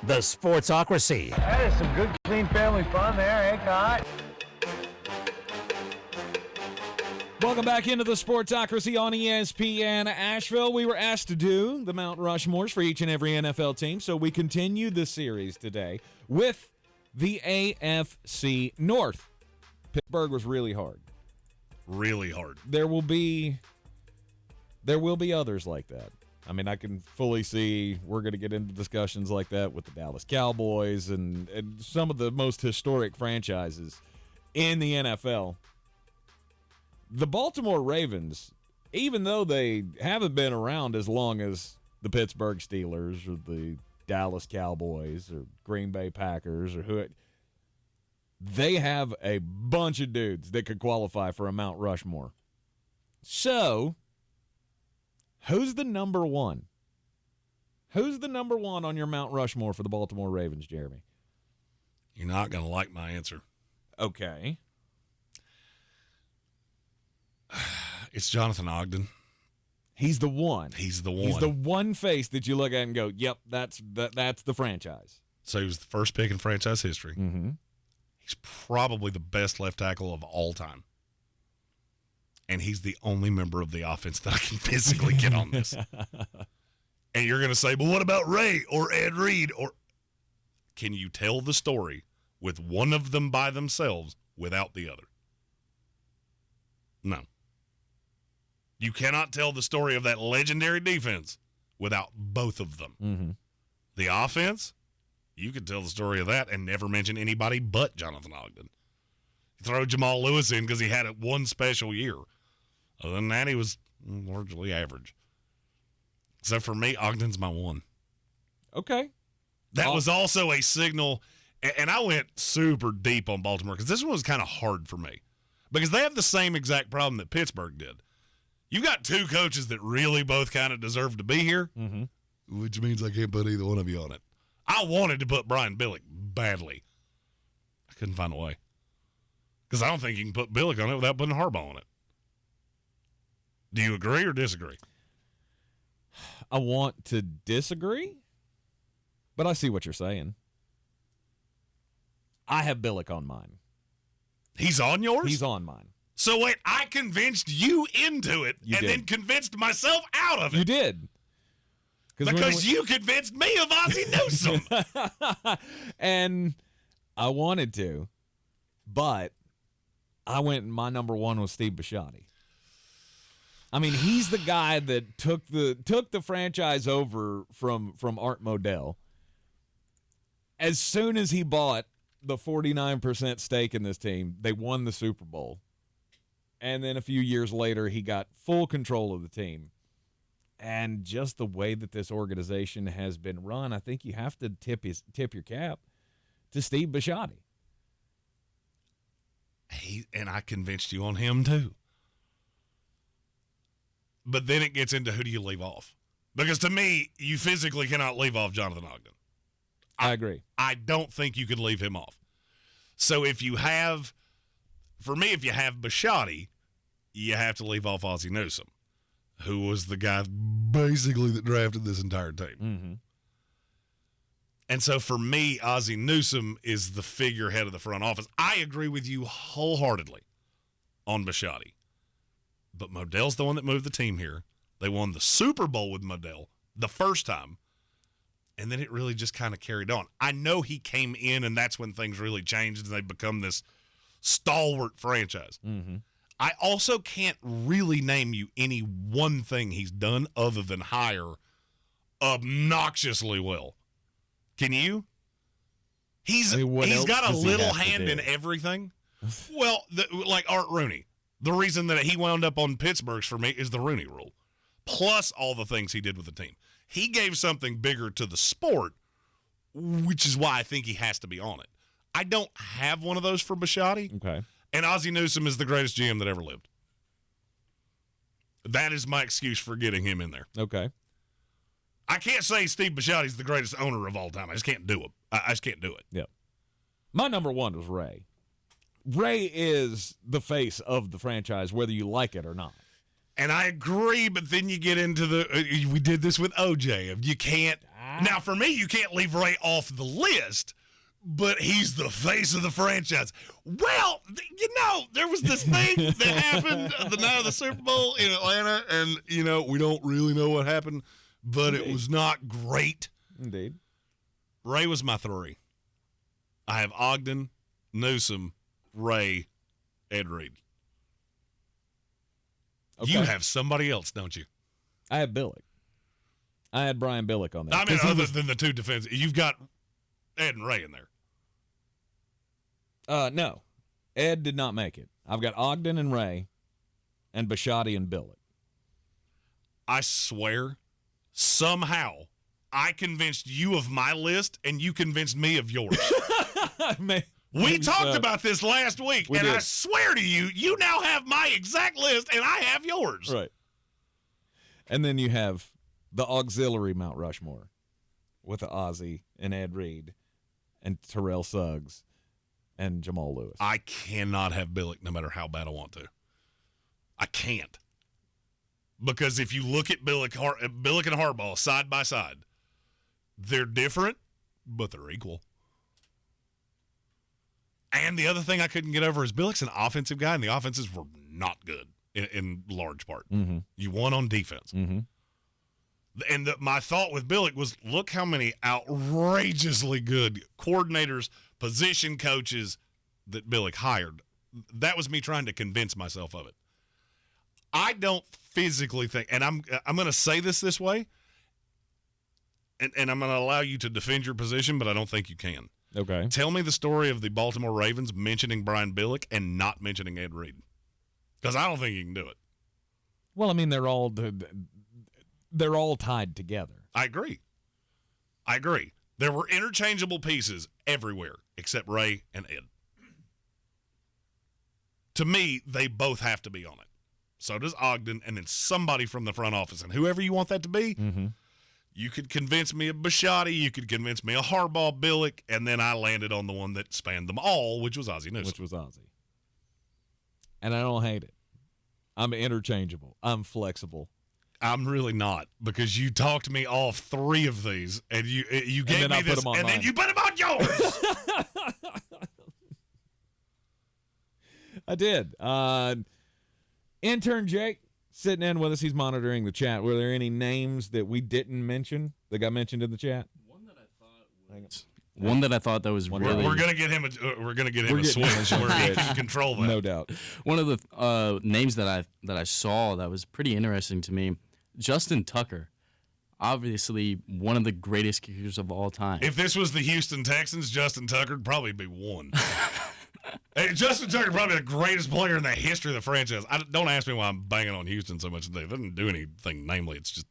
The Sportsocracy. That is some good, clean family fun there, eh, Kai? Welcome back into the Sportsocracy on ESPN Asheville. We were asked to do the Mount Rushmores for each and every NFL team, so we continue the series today with the AFC North. Pittsburgh was really hard. Really hard. There will be others like that. I mean, I can fully see we're going to get into discussions like that with the Dallas Cowboys and some of the most historic franchises in the NFL. The Baltimore Ravens, even though they haven't been around as long as the Pittsburgh Steelers or the Dallas Cowboys or Green Bay Packers or who, they have a bunch of dudes that could qualify for a Mount Rushmore. So, who's the number one? Who's the number one on your Mount Rushmore for the Baltimore Ravens, Jeremy? You're not going to like my answer. Okay. It's Jonathan Ogden. He's the one. He's the one. He's the one face that you look at and go, yep, that's the franchise. So he was the first pick in franchise history. Mm-hmm. He's probably the best left tackle of all time. And he's the only member of the offense that I can physically get on this. And you're going to say, but what about Ray or Ed Reed? Or can you tell the story with one of them by themselves without the other? No. You cannot tell the story of that legendary defense without both of them. Mm-hmm. The offense, you could tell the story of that and never mention anybody but Jonathan Ogden. You throw Jamal Lewis in because he had one special year. Other than that, he was largely average. So for me, Ogden's my one. Okay. That was also a signal, and I went super deep on Baltimore because this one was kind of hard for me because they have the same exact problem that Pittsburgh did. You got two coaches that really both kind of deserve to be here, which means I can't put either one of you on it. I wanted to put Brian Billick badly. I couldn't find a way because I don't think you can put Billick on it without putting Harbaugh on it. Do you agree or disagree? I want to disagree, but I see what you're saying. I have Billick on mine. He's on yours? He's on mine. So wait, I convinced you into it then convinced myself out of it. You did. Because you convinced me of Ozzie Newsome. And I wanted to, but I went, my number one was Steve Bisciotti. I mean, he's the guy that took the franchise over from Art Modell. As soon as he bought the 49% stake in this team, they won the Super Bowl. And then a few years later, he got full control of the team. And just the way that this organization has been run, I think you have to tip your cap to Steve Bisciotti. And I convinced you on him too. But then it gets into who do you leave off? Because to me, you physically cannot leave off Jonathan Ogden. I agree. I don't think you could leave him off. So if you have Bisciotti, you have to leave off Ozzie Newsome, who was the guy basically that drafted this entire team. Mm-hmm. And so for me, Ozzie Newsome is the figurehead of the front office. I agree with you wholeheartedly on Bisciotti. But Modell's the one that moved the team here. They won the Super Bowl with Modell the first time. And then it really just kind of carried on. I know he came in, and that's when things really changed, and they become this stalwart franchise. Mm-hmm. I also can't really name you any one thing he's done other than hire obnoxiously well. Can you? He's got a little hand in everything. Well, like Art Rooney. The reason that he wound up on Pittsburgh's for me is the Rooney Rule, plus all the things he did with the team. He gave something bigger to the sport, which is why I think he has to be on it. I don't have one of those for Bisciotti. Okay. And Ozzie Newsome is the greatest GM that ever lived. That is my excuse for getting him in there. Okay. I can't say Steve Bisciotti's the greatest owner of all time. I just can't do it. I just can't do it. Yep. My number one was Ray. Ray is the face of the franchise, whether you like it or not. And I agree, but then you get into we did this with OJ. You can't Now, for me, you can't leave Ray off the list, but he's the face of the franchise. Well, there was this thing that happened the night of the Super Bowl in Atlanta, and, we don't really know what happened, but It was not great. Indeed. Ray was my 3. I have Ogden, Newsom, Ray, Ed Reed. Okay. You have somebody else, don't you? I had Billick. I had Brian Billick on there. I mean, other than the 2 defense, you've got Ed and Ray in there. No. Ed did not make it. I've got Ogden and Ray and Bisciotti and Billick. I swear, somehow, I convinced you of my list, and you convinced me of yours. We talked about this last week, and I swear to you, you now have my exact list, and I have yours. Right. And then you have the auxiliary Mount Rushmore with Ozzie and Ed Reed and Terrell Suggs and Jamal Lewis. I cannot have Billick no matter how bad I want to. I can't. Because if you look at Billick and Harbaugh side by side, they're different, but they're equal. And the other thing I couldn't get over is Billick's an offensive guy, and the offenses were not good in large part. Mm-hmm. You won on defense. Mm-hmm. And my thought with Billick was, look how many outrageously good coordinators, position coaches that Billick hired. That was me trying to convince myself of it. I don't physically think, and I'm going to say this way, and I'm going to allow you to defend your position, but I don't think you can. Okay. Tell me the story of the Baltimore Ravens mentioning Brian Billick and not mentioning Ed Reed. Because I don't think you can do it. Well, I mean, they're all tied together. I agree. There were interchangeable pieces everywhere except Ray and Ed. To me, they both have to be on it. So does Ogden, and then somebody from the front office. And whoever you want that to be, you could convince me of Bisciotti, you could convince me of Harbaugh, Billick, and then I landed on the one that spanned them all, which was Ozzie Newsome. And I don't hate it. I'm interchangeable. I'm flexible. I'm really not, because you talked me off 3 of these, and you gave me this, and then you put them on yours. I did. Intern Jake sitting in with us. He's monitoring the chat. Were there any names that we didn't mention that got mentioned in the chat? One that I thought that was really. We're gonna get him a switch where he can control that. No doubt. One of the names that I saw that was pretty interesting to me, Justin Tucker, obviously one of the greatest kickers of all time. If this was the Houston Texans, Justin Tucker would probably be 1. Hey, Justin Tucker probably the greatest player in the history of the franchise. Don't ask me why I'm banging on Houston so much. They didn't do anything. Namely, it's just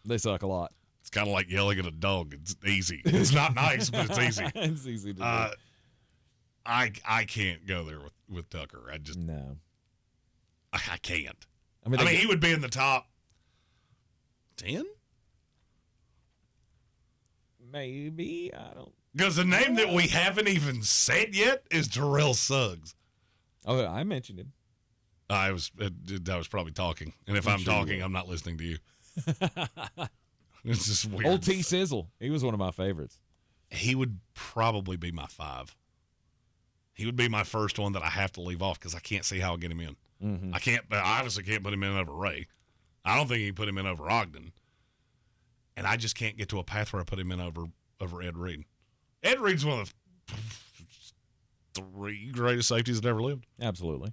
they suck a lot. It's kind of like yelling at a dog. It's easy. It's not nice, but it's easy. It's easy to do. I can't go there with Tucker. I just no. I can't. I mean, he would be in the top 10. Maybe I don't. Because the name that we haven't even said yet is Terrell Suggs. Oh, I mentioned him. I was probably talking, and if I'm talking, I'm not listening to you. It's just weird. Old T Sizzle. He was one of my favorites. He would probably be my 5. He would be my first one that I have to leave off because I can't see how I'll get him in. Mm-hmm. I obviously can't put him in over Ray. I don't think he can put him in over Ogden. And I just can't get to a path where I put him in over Ed Reed. Ed Reed's one of the 3 greatest safeties that ever lived. Absolutely.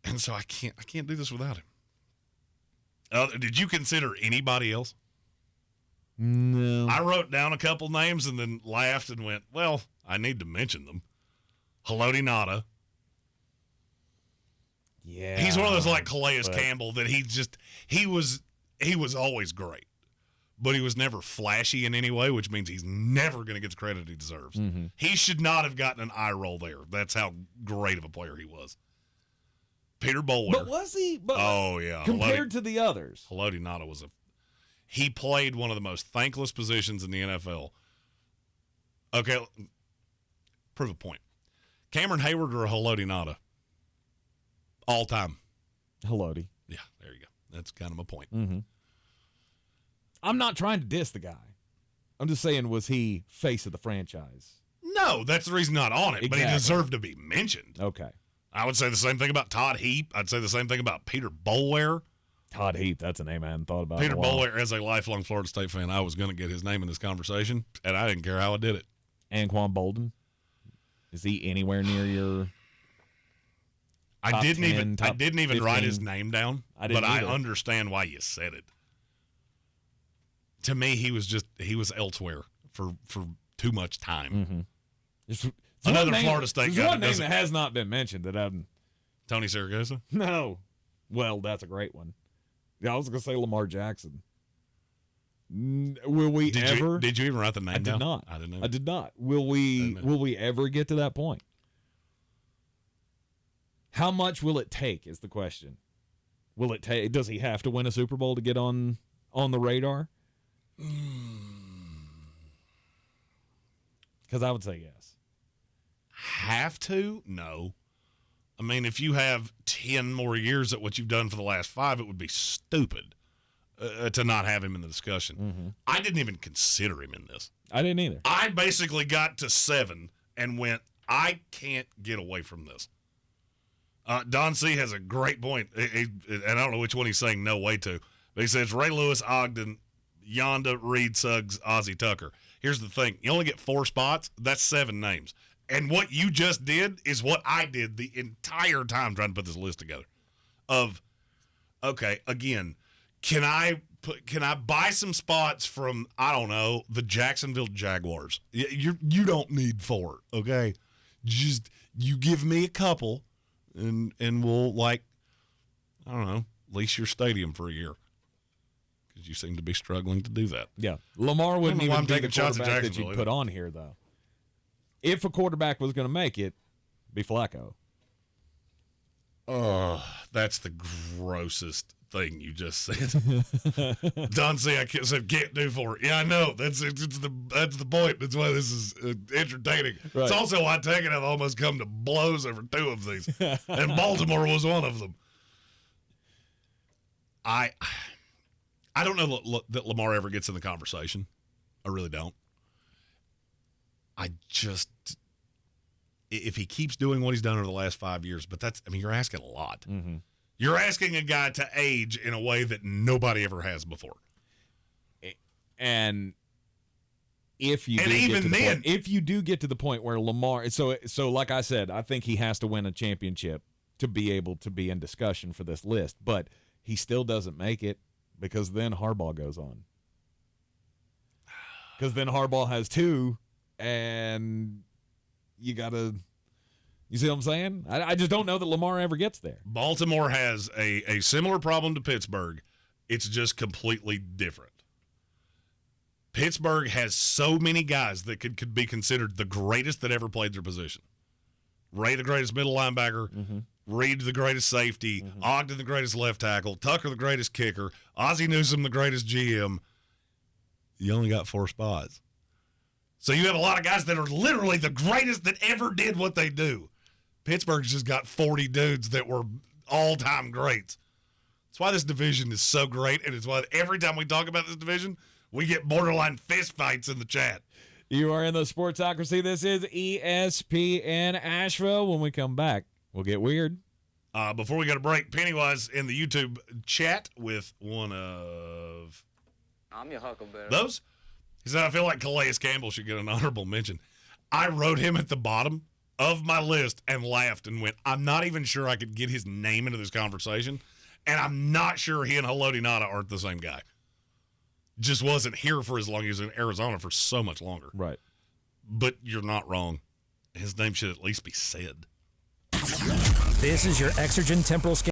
And so I can't do this without him. Did you consider anybody else? No. I wrote down a couple names and then laughed and went, well, I need to mention them. Haloti Ngata. Yeah. He's one of those like Calais Campbell that he was always great. But he was never flashy in any way, which means he's never going to get the credit he deserves. Mm-hmm. He should not have gotten an eye roll there. That's how great of a player he was. Peter Bowler. But was he? Oh, yeah. Compared to the others. Haloti Ngata he played one of the most thankless positions in the NFL. Okay, prove a point. Cameron Hayward or Haloti Ngata? All time. Haloti. Yeah, there you go. That's kind of my point. Mm-hmm. I'm not trying to diss the guy. I'm just saying, was he face of the franchise? No, that's the reason not on it, but he deserved to be mentioned. Okay. I would say the same thing about Todd Heap. I'd say the same thing about Peter Boulware. Todd Heap, that's a name I hadn't thought about. Peter Boulware, as a lifelong Florida State fan, I was going to get his name in this conversation, and I didn't care how I did it. Anquan Bolden, is he anywhere near your? I didn't 10, even top 15? write his name down, but I understand why you said it. To me, he was elsewhere for too much time. Mm-hmm. Another Florida State guy. There's one name that has not been mentioned that I'm. Tony Saragosa? No. Well, that's a great one. Yeah, I was going to say Lamar Jackson. Will we ever? Did you even write the name down? I did not. I didn't know. I did not. Will we ever get to that point? How much will it take is the question. Will it take? Does he have to win a Super Bowl to get on the radar? Because I would say yes. Have to? No. I mean, if you have 10 more years at what you've done for the last 5, it would be stupid to not have him in the discussion. Mm-hmm. I didn't even consider him in this. I didn't either. I basically got to 7 and went, I can't get away from this. Don C. has a great point, and I don't know which one he's saying no way to, but he says Ray Lewis, Ogden, Yonda, Reed, Suggs, Ozzie Tucker. Here's the thing. You only get 4 spots. That's 7 names. And what you just did is what I did the entire time trying to put this list together. Okay, again, can I buy some spots from, I don't know, the Jacksonville Jaguars? You don't need 4, okay? Just you give me a couple, and we'll, like, I don't know, lease your stadium for a year. Because you seem to be struggling to do that. Yeah. Lamar wouldn't even be the shots at quarterback that you'd put on here, though. If a quarterback was going to make it, be Flacco. Oh, that's the grossest thing you just said. Don C. said can't do for it. Yeah, I know. That's the point. That's why this is entertaining. Right. It's also why Tech and I've almost come to blows over 2 of these, and Baltimore was one of them. I don't know that Lamar ever gets in the conversation. I really don't. If he keeps doing what he's done over the last 5 years, but you're asking a lot. Mm-hmm. You're asking a guy to age in a way that nobody ever has before. And if you do get to the point where Lamar, so like I said, I think he has to win a championship to be able to be in discussion for this list, but he still doesn't make it because then Harbaugh goes on. Because then Harbaugh has 2. And you see what I'm saying? I just don't know that Lamar ever gets there. Baltimore has a similar problem to Pittsburgh. It's just completely different. Pittsburgh has so many guys that could be considered the greatest that ever played their position. Ray, the greatest middle linebacker. Mm-hmm. Reed, the greatest safety. Mm-hmm. Ogden, the greatest left tackle. Tucker, the greatest kicker. Ozzie Newsome, the greatest GM. You only got 4 spots. So you have a lot of guys that are literally the greatest that ever did what they do. Pittsburgh's just got 40 dudes that were all-time greats. That's why this division is so great, and it's why every time we talk about this division, we get borderline fist fights in the chat. You are in the Sportsocracy. This is ESPN Asheville. When we come back, we'll get weird. Before we go to break, Pennywise in the YouTube chat with one of... I'm your Huckleberry. Those? He said, I feel like Calais Campbell should get an honorable mention. I wrote him at the bottom of my list and laughed and went, I'm not even sure I could get his name into this conversation, and I'm not sure he and Haloti Ngata aren't the same guy. Just wasn't here for as long as he was in Arizona for so much longer. Right. But you're not wrong. His name should at least be said. This is your Exergen Temporal Scan.